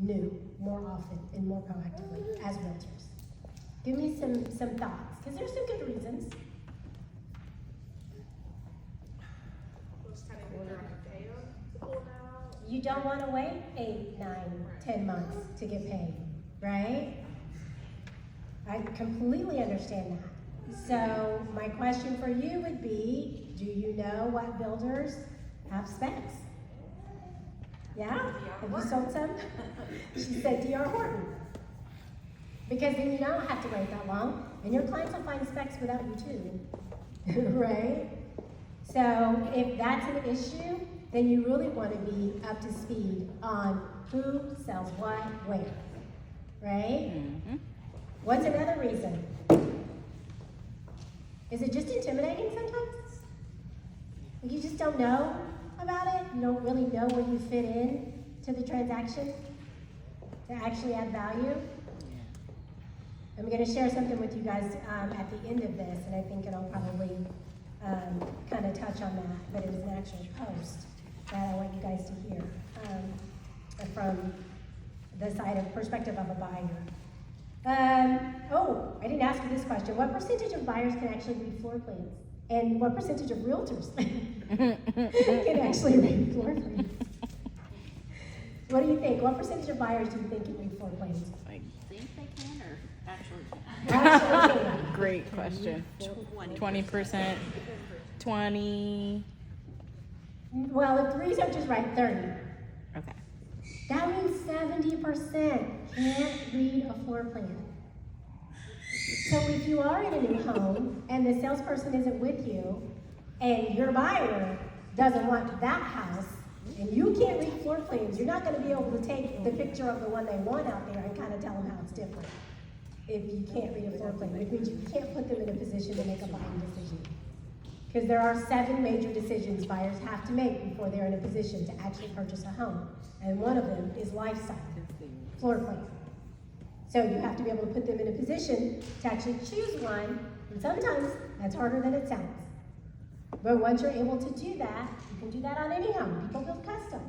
new more often and more proactively as realtors? Give me some thoughts, because there's some good reasons. You don't want to wait 8, 9, 10 months to get paid, right? I completely understand that. So my question for you would be, do you know what builders have specs? Yeah? Have you sold some? She said D.R. Horton. Because then you don't have to wait that long, and your clients will find specs without you too, right? So if that's an issue, then you really want to be up to speed on who sells what, where, right? Mm-hmm. What's another reason? Is it just intimidating sometimes? You just don't know about it? You don't really know where you fit in to the transaction to actually add value? I'm going to share something with you guys at the end of this, and I think it'll probably kind of touch on that, but it was an actual post that I want you guys to hear from the side of perspective of a buyer. Oh, I didn't ask you this question. What percentage of buyers can actually read floor plans? And what percentage of realtors can actually read floor plans? What do you think? What percentage of buyers do you think can read floor plans? I think they can or actually can? Great question. 20%, 20. Well, if threes are just right, 30. Okay. That means 70% can't read a floor plan. So if you are in a new home and the salesperson isn't with you and your buyer doesn't want that house and you can't read floor plans, you're not going to be able to take the picture of the one they want out there and kind of tell them how it's different if you can't read a floor plan, which means you can't put them in a position to make a buying decision. Because there are 7 major decisions buyers have to make before they're in a position to actually purchase a home. And one of them is lifestyle, floor plan. So you have to be able to put them in a position to actually choose one, and sometimes that's harder than it sounds. But once you're able to do that, you can do that on any home. People build custom.